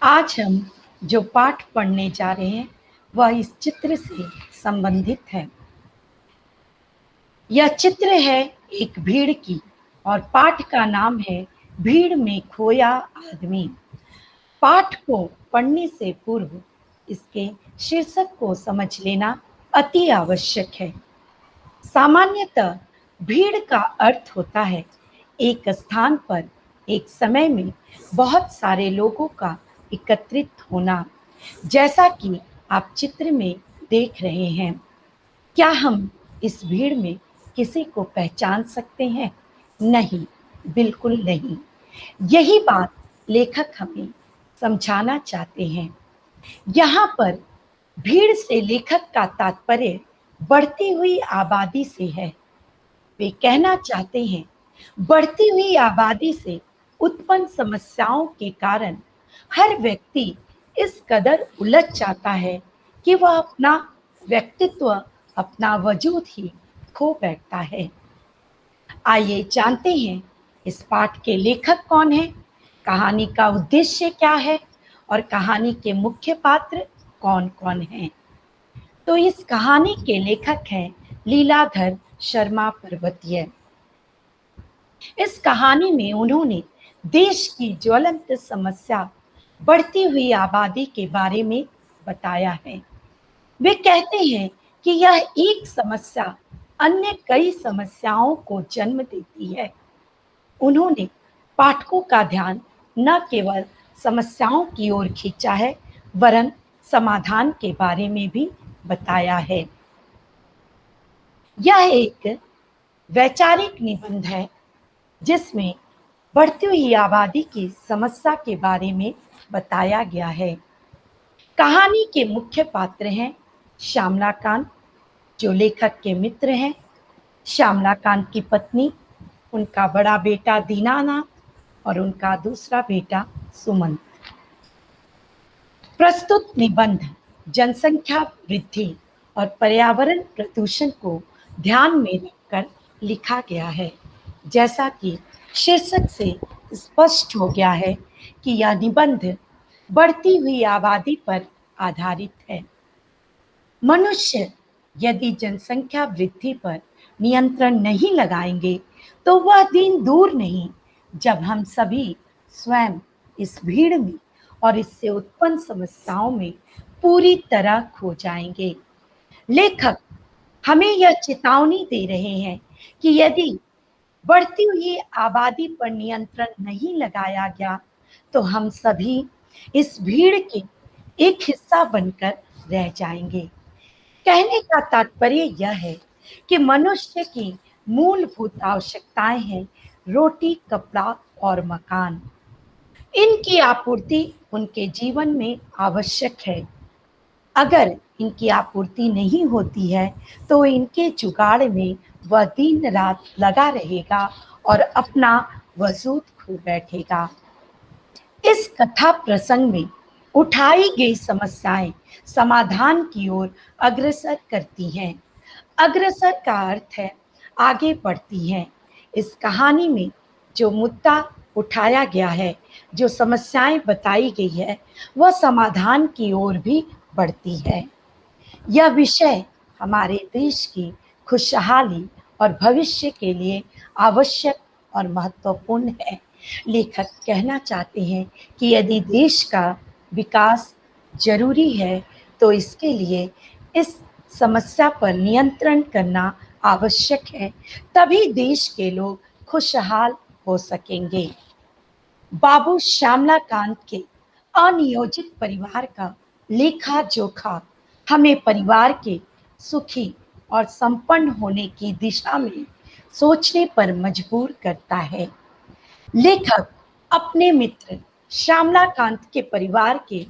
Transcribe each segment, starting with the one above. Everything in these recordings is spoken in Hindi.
आज हम जो पाठ पढ़ने जा रहे हैं वह इस चित्र से संबंधित है। यह चित्र है एक भीड़ की और पाठ का नाम है भीड़ में खोया आदमी। पाठ को पढ़ने से पूर्व इसके शीर्षक को समझ लेना अति आवश्यक है। सामान्यतः भीड़ का अर्थ होता है एक स्थान पर एक समय में बहुत सारे लोगों का एकत्रित होना, जैसा कि आप चित्र में देख रहे हैं। क्या हम इस भीड़ में किसी को पहचान सकते हैं? नहीं, बिल्कुल नहीं। यही बात लेखक हमें समझाना चाहते हैं। यहाँ पर भीड़ से लेखक का तात्पर्य बढ़ती हुई आबादी से है। वे कहना चाहते हैं, बढ़ती हुई आबादी से उत्पन्न समस्याओं के कारण हर व्यक्ति इस कदर उलझ जाता है कि वह अपना व्यक्तित्व, अपना वजूद ही खो बैठता है। आइए जानते हैं इस पाठ के लेखक कौन हैं, कहानी का उद्देश्य क्या है और कहानी के मुख्य पात्र कौन-कौन हैं। तो इस कहानी के लेखक हैं लीलाधर शर्मा पर्वतीय। इस कहानी में उन्होंने देश की ज्वलंत समस्या बढ़ती हुई आबादी के बारे में बताया है। वे कहते हैं कि यह एक समस्या अन्य कई समस्याओं को जन्म देती है। उन्होंने पाठकों का ध्यान न केवल समस्याओं की ओर खींचा है, वरन समाधान के बारे में भी बताया है। यह एक वैचारिक निबंध है जिसमें बढ़ती हुई आबादी की समस्या के बारे में बताया गया है। कहानी के मुख्य पात्र हैं श्यामलाकांत, जो लेखक के मित्र हैं, श्यामलाकांत की पत्नी, उनका बड़ा बेटा दीनानाथ और उनका दूसरा बेटा सुमंत। प्रस्तुत निबंध जनसंख्या वृद्धि और पर्यावरण प्रदूषण को ध्यान में रखकर लिखा गया है। जैसा कि शीर्षक से स्पष्ट हो गया है कि यह निबंध बढ़ती हुई आबादी पर आधारित है। मनुष्य यदि जनसंख्या वृद्धि पर नियंत्रण नहीं लगाएंगे तो वह दिन दूर नहीं जब हम सभी स्वयं इस भीड़ में और इससे उत्पन्न समस्याओं में पूरी तरह खो जाएंगे। लेखक हमें यह चेतावनी दे रहे हैं कि यदि बढ़ती हुई आबादी पर नियंत्रण नहीं लगाया गया तो हम सभी इस भीड़ के एक हिस्सा बनकर रह जाएंगे। कहने का तात्पर्य यह है कि मनुष्य की मूलभूत आवश्यकताएं हैं रोटी, कपड़ा और मकान। इनकी आपूर्ति उनके जीवन में आवश्यक है। अगर इनकी आपूर्ति नहीं होती है तो इनके जुगाड़ में वह दिन रात लगा रहेगा और अपना वजूद खो बैठेगा। इस कथा प्रसंग में उठाई गई समस्याएं समाधान की ओर अग्रसर करती हैं। अग्रसर का अर्थ है आगे बढ़ती हैं। इस कहानी में जो मुद्दा उठाया गया है, जो समस्याएं बताई गई है, वह समाधान की ओर भी बढ़ती है। यह विषय हमारे देश की खुशहाली और भविष्य के लिए आवश्यक और महत्वपूर्ण है। लेखक कहना चाहते हैं कि यदि देश का विकास जरूरी है तो इसके लिए इस समस्या पर नियंत्रण करना आवश्यक है, तभी देश के लोग खुशहाल हो सकेंगे। बाबू श्यामलाकांत के अनियोजित परिवार का लेखा जोखा हमें परिवार के सुखी और संपन्न होने की दिशा में सोचने पर मजबूर करता है। लेखक अपने मित्र श्यामलाकांत के परिवार के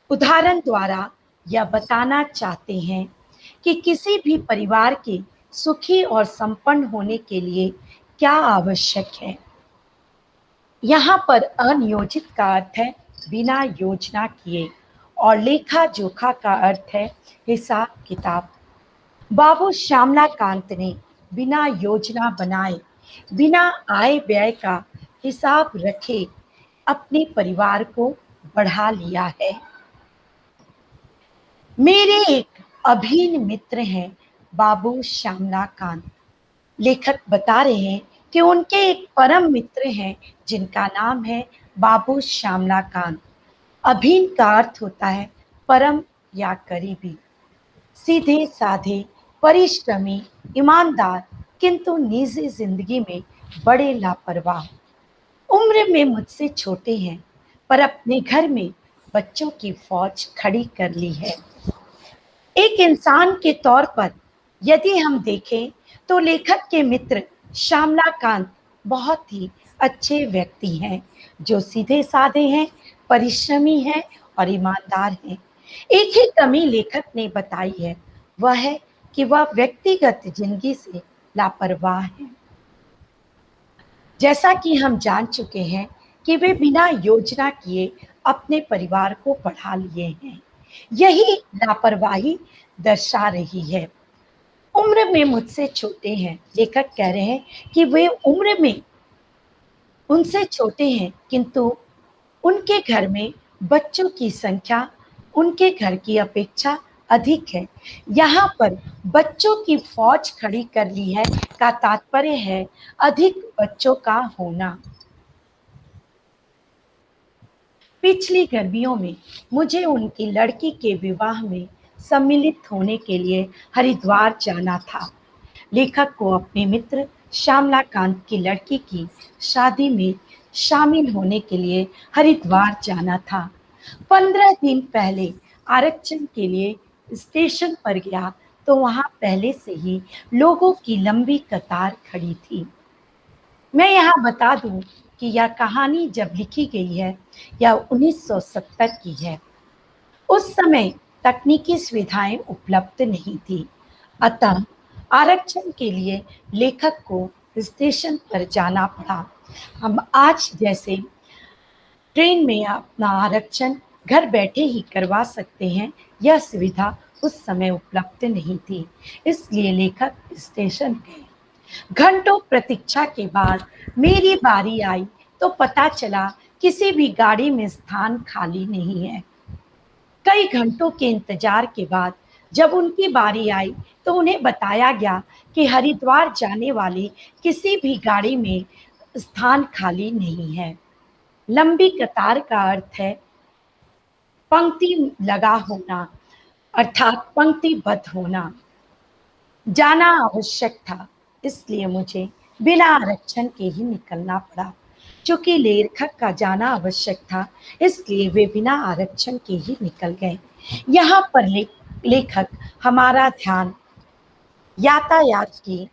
उदाहरण द्वारा यह बताना चाहते हैं कि किसी भी परिवार के सुखी और संपन्न होने के लिए क्या आवश्यक है। यहाँ पर अनियोजित का अर्थ है बिना योजना किए और लेखा जोखा का अर्थ है हिसाब किताब। बाबू श्यामलाकांत ने बिना योजना बनाए, बिना आय व्यय का हिसाब रखे अपने परिवार को बढ़ा लिया है। मेरे एक अभिन्न मित्र हैं बाबू श्यामलाकांत। लेखक बता रहे हैं कि उनके एक परम मित्र हैं जिनका नाम है बाबू श्यामलाकांत। अभिन्न का अर्थ होता है परम या करीबी, सीधे साधे, परिश्रमी, ईमानदार, किंतु निजी जिंदगी में बड़े लापरवाह। उम्र में मुझसे छोटे हैं पर अपने घर में बच्चों की फौज खड़ी कर ली है। एक इंसान के तौर पर यदि हम देखें तो लेखक के मित्र श्यामलाकांत बहुत ही अच्छे व्यक्ति हैं जो सीधे साधे हैं, परिश्रमी हैं और ईमानदार हैं। एक ही कमी लेखक ने बताई है, वह है कि वह व्यक्तिगत जिंदगी से लापरवाह है। जैसा कि हम जान चुके हैं कि वे बिना योजना किए अपने परिवार को बढ़ा लिए हैं। यही लापरवाही दर्शा रही है। उम्र में मुझसे छोटे हैं। लेखक कह रहे हैं कि वे उम्र में उनसे छोटे हैं किंतु उनके घर में बच्चों की संख्या उनके घर की अपेक्षा अधिक है। यहाँ पर बच्चों की फौज खड़ी कर ली है का तात्पर्य है अधिक बच्चों का होना। पिछली गर्मियों में मुझे उनकी लड़की के विवाह में सम्मिलित होने के लिए हरिद्वार जाना था। लेखक को अपने मित्र श्यामलाकांत की लड़की की शादी में शामिल होने के लिए हरिद्वार जाना था। 15 दिन पहले आरक्षण के लिए स्टेशन पर गया तो वहां पहले से ही लोगों की लंबी कतार खड़ी थी। मैं यहाँ बता दूं कि यह कहानी जब लिखी गई है यह 1970 की है। उस समय तकनीकी सुविधाएं उपलब्ध नहीं थी, अतः आरक्षण के लिए लेखक को स्टेशन पर जाना पड़ा। हम आज जैसे ट्रेन में अपना आरक्षण घर बैठे ही करवा सकते हैं, यह सुविधा उस समय उपलब्ध नहीं थी, इसलिए लेखक स्टेशन गए। घंटों प्रतीक्षा के बाद मेरी बारी आई तो पता चला किसी भी गाड़ी में स्थान खाली नहीं है। कई घंटों के इंतजार के बाद जब उनकी बारी आई तो उन्हें बताया गया कि हरिद्वार जाने वाली किसी भी गाड़ी में स्थान खाली नहीं है। लंबी कतार का अर्थ है पंक्ति लगा होना, अर्थात पंक्तिबद्ध होना। जाना आवश्यक था, इसलिए मुझे बिना आरक्षण के ही निकलना पड़ा। चूंकि लेखक का जाना आवश्यक था, इसलिए वे बिना आरक्षण के ही निकल गए। यहाँ पर लेखक हमारा ध्यान यातायात की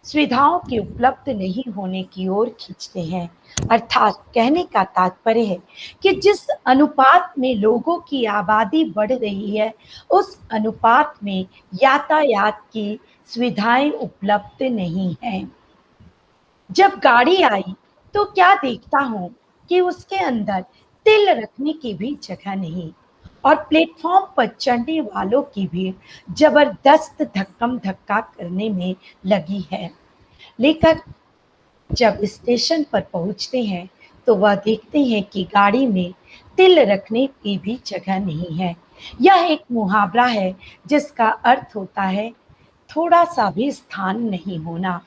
सुविधाओं के उपलब्ध नहीं होने की ओर खींचते हैं। अर्थात कहने का तात्पर्य है कि जिस अनुपात में लोगों की आबादी बढ़ रही है, उस अनुपात में यातायात की सुविधाएं उपलब्ध नहीं हैं। जब गाड़ी आई तो क्या देखता हूँ कि उसके अंदर तिल रखने की भी जगह नहीं और प्लेटफॉर्म पर चढ़ने वालों की भीड़ जबरदस्त धक्कम धक्का करने में लगी है। लेखक जब स्टेशन पर पहुंचते हैं तो वह देखते हैं कि गाड़ी में तिल रखने की भी जगह नहीं है। यह एक मुहावरा है जिसका अर्थ होता है थोड़ा सा भी स्थान नहीं होना।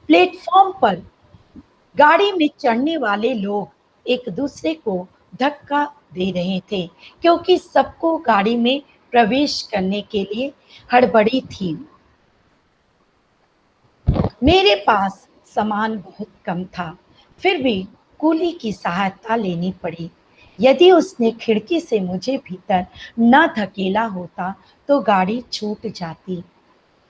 प्लेटफॉर्म पर गाड़ी में चढ़ने वाले लोग एक दूसरे को धक्का दे रहे थे क्योंकि सबको गाड़ी में प्रवेश करने के लिए हड़बड़ी थी। मेरे पास सामान बहुत कम था, फिर भी कूली की सहायता लेनी पड़ी। यदि उसने खिड़की से मुझे भीतर न धकेला होता तो गाड़ी छूट जाती।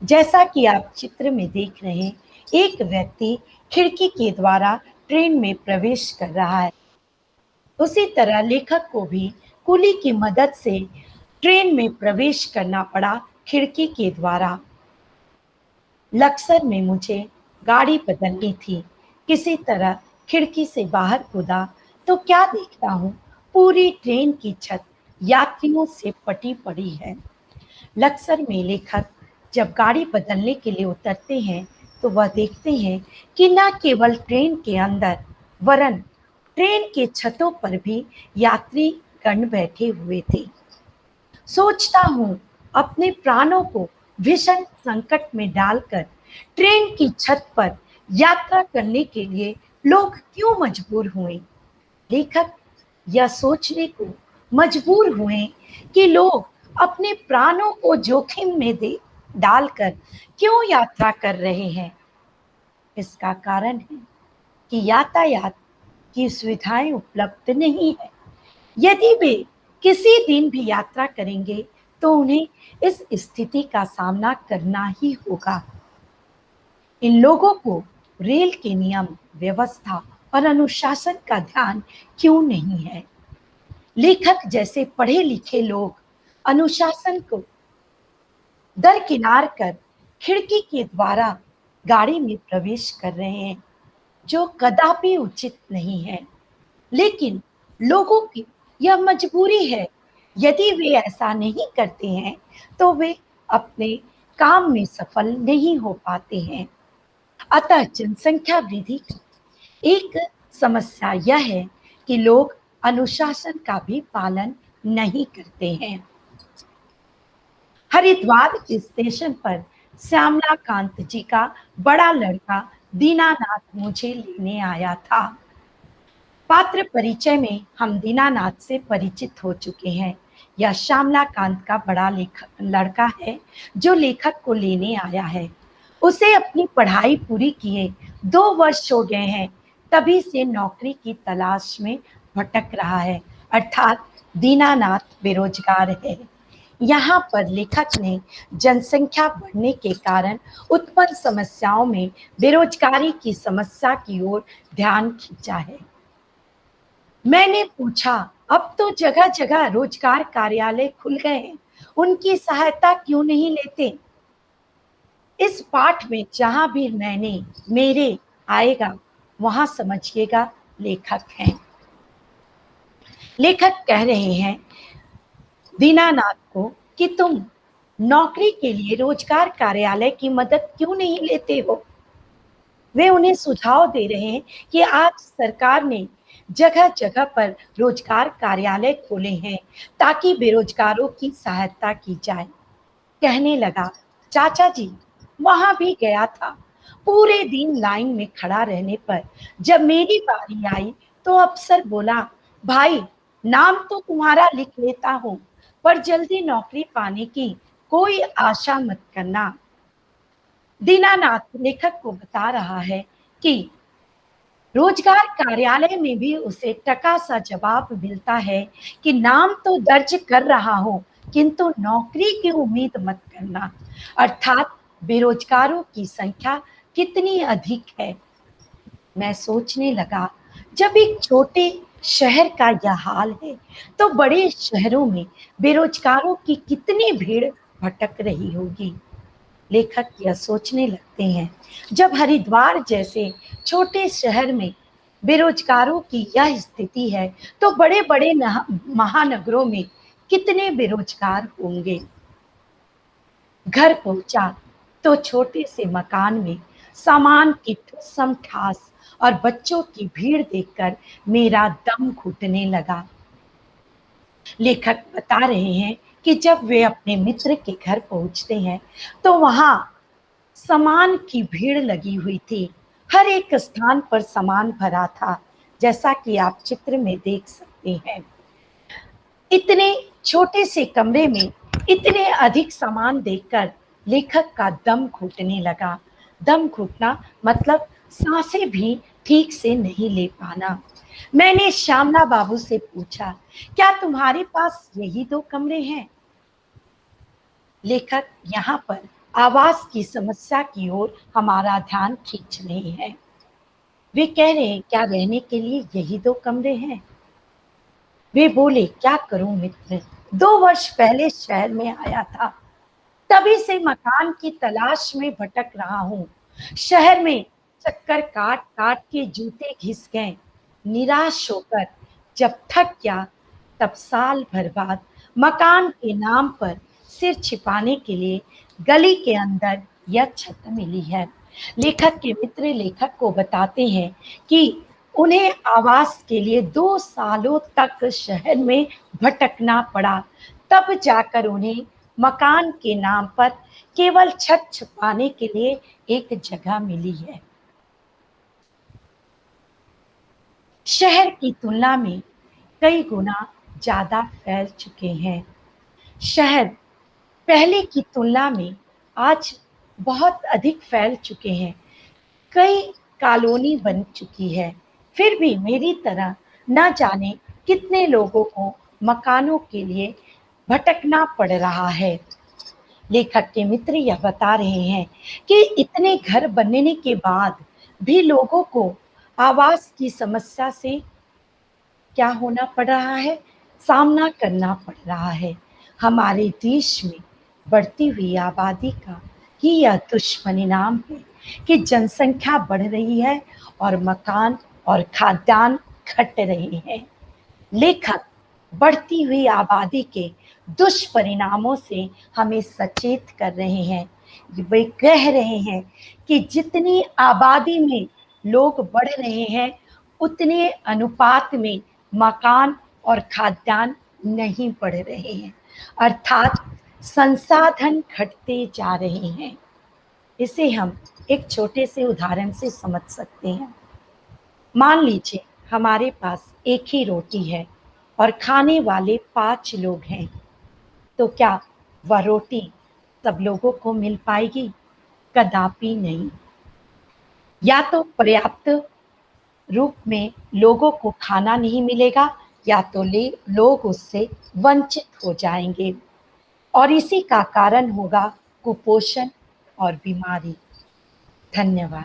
जैसा कि आप चित्र में देख रहे हैं, एक व्यक्ति खिड़की के द्वारा ट्रेन में प्रवेश कर रहा है। उसी तरह लेखक को भी कुली की मदद से ट्रेन में प्रवेश करना पड़ा खिड़की के द्वारा। लक्सर में मुझे गाड़ी बदलनी थी। किसी तरह खिड़की से बाहर कूदा तो क्या देखता हूँ, पूरी ट्रेन की छत यात्रियों से पटी पड़ी है। लक्सर में लेखक जब गाड़ी बदलने के लिए उतरते हैं तो वह देखते हैं कि न केवल ट्रेन के अंदर वरन ट्रेन के छतों पर भी यात्री गण बैठे हुए थे। सोचता हूँ अपने प्राणों को भीषण संकट में डालकर ट्रेन की छत पर यात्रा करने के लिए लोग क्यों मजबूर हुए। लेखक यह सोचने को मजबूर हुए कि लोग अपने प्राणों को जोखिम में दे डालकर क्यों यात्रा कर रहे हैं। इसका कारण है कि यातायात की सुविधाएं उपलब्ध नहीं है। यदि वे किसी दिन भी यात्रा करेंगे तो उन्हें इस स्थिति का सामना करना ही होगा। इन लोगों को रेल के नियम, व्यवस्था और अनुशासन का ध्यान क्यों नहीं है। लेखक जैसे पढ़े लिखे लोग अनुशासन को दरकिनार कर खिड़की के द्वारा गाड़ी में प्रवेश कर रहे हैं, जो कदापि उचित नहीं है। लेकिन लोगों की यह मजबूरी है। यदि वे ऐसा नहीं करते हैं तो वे अपने काम में सफल नहीं हो पाते हैं। अतः जनसंख्या वृद्धि की एक समस्या यह है कि लोग अनुशासन का भी पालन नहीं करते हैं। हरिद्वार स्टेशन पर श्यामला कांत जी का बड़ा लड़का दीनानाथ मुझे लेने आया था। पात्र परिचय में हम दीनानाथ से परिचित हो चुके हैं। यह श्यामला कांत का बड़ा लड़का है जो लेखक को लेने आया है। उसे अपनी पढ़ाई पूरी किए 2 वर्ष हो गए हैं, तभी से नौकरी की तलाश में भटक रहा है, अर्थात दीनानाथ बेरोजगार है। यहाँ पर लेखक ने जनसंख्या बढ़ने के कारण उत्पन्न समस्याओं में बेरोजगारी की समस्या की ओर ध्यान खींचा है। मैंने पूछा, अब तो जगह जगह रोजगार कार्यालय खुल गए हैं, उनकी सहायता क्यों नहीं लेते। इस पाठ में जहां भी मैंने मेरे आएगा वहां समझिएगा लेखक हैं। लेखक कह रहे हैं दीनानाथ को कि तुम नौकरी के लिए रोजगार कार्यालय की मदद क्यों नहीं लेते हो। वे उन्हें सुझाव दे रहे हैं कि आज सरकार ने जगह जगह पर रोजगार कार्यालय खोले हैं ताकि बेरोजगारों की सहायता की जाए। कहने लगा, चाचा जी वहां भी गया था। पूरे दिन लाइन में खड़ा रहने पर जब मेरी बारी आई तो अफसर बोला, भाई नाम तो तुम्हारा लिख लेता हूँ पर जल्दी नौकरी पाने की कोई आशा मत करना। दीनानाथ लेखक को बता रहा है कि रोजगार कार्यालय में भी उसे टका सा जवाब मिलता है कि नाम तो दर्ज कर रहा हूं किंतु नौकरी की उम्मीद मत करना। अर्थात बेरोजगारों की संख्या कितनी अधिक है। मैं सोचने लगा, जब एक छोटे शहर का यह हाल है तो बड़े शहरों में बेरोजगारों की कितनी भीड़ भटक रही होगी। लेखक यह सोचने लगते हैं, जब हरिद्वार जैसे छोटे शहर में बेरोजगारों की यह स्थिति है तो बड़े बड़े महानगरों में कितने बेरोजगार होंगे। घर पहुंचा तो छोटे से मकान में सामान की ठुसम ठास और बच्चों की भीड़ देखकर मेरा दम घुटने लगा। लेखक बता रहे हैं कि जब वे अपने मित्र के घर पहुंचते हैं तो वहां सामान की भीड़ लगी हुई थी। हर एक स्थान पर सामान भरा था, जैसा कि आप चित्र में देख सकते हैं। इतने छोटे से कमरे में इतने अधिक सामान देखकर लेखक का दम घुटने लगा। दम घुटना मतलब सांसें भी ठीक से नहीं ले पाना। मैंने श्यामला बाबू से पूछा, क्या तुम्हारे पास यही 2 कमरे हैं। लेखक यहाँ पर आवास की समस्या की ओर हमारा ध्यान खींच रहे हैं। वे कह रहे हैं, क्या रहने के लिए यही 2 कमरे हैं। वे बोले, क्या करूं मित्र, 2 वर्ष पहले शहर में आया था, तभी से मकान की तलाश में भटक रहा हूँ। शहर में चक्कर काट काट के जूते घिस गए। निराश होकर जब थक गया तब साल भर बाद मकान के नाम पर सिर छिपाने के लिए गली के अंदर यह छत मिली है। लेखक के मित्र लेखक को बताते हैं कि उन्हें आवास के लिए 2 सालों तक शहर में भटकना पड़ा। तब जाकर उन्हें मकान के नाम पर केवल छत छुपाने के लिए एक जगह मिली है। शहर की तुलना में कई गुना ज़्यादा फैल चुके हैं। शहर पहले की तुलना में आज बहुत अधिक फैल चुके हैं। कई कॉलोनी बन चुकी है। फिर भी मेरी तरह न जाने कितने लोगों को मकानों के लिए भटकना पड़ रहा है। लेखक के मित्र यह बता रहे हैं कि इतने घर बनने के बाद भी लोगों को आवास की समस्या से क्या होना पड़ रहा है? सामना करना पड़ रहा है। हमारे देश में बढ़ती हुई आबादी का ही यह दुष्परिणाम है कि जनसंख्या बढ़ रही है और मकान और खाद्यान्न घट रहे हैं। लेखक बढ़ती हुई आबादी के दुष्परिणामों से हमें सचेत कर रहे हैं। वे कह रहे हैं कि जितनी आबादी में लोग बढ़ रहे हैं, उतने अनुपात में मकान और खाद्यान्न नहीं बढ़ रहे हैं, अर्थात संसाधन घटते जा रहे हैं। इसे हम एक छोटे से उदाहरण से समझ सकते हैं। मान लीजिए हमारे पास एक ही रोटी है और खाने वाले 5 लोग हैं, तो क्या वह रोटी सब लोगों को मिल पाएगी? कदापि नहीं। या तो पर्याप्त रूप में लोगों को खाना नहीं मिलेगा या तो लोग उससे वंचित हो जाएंगे और इसी का कारण होगा कुपोषण और बीमारी। धन्यवाद।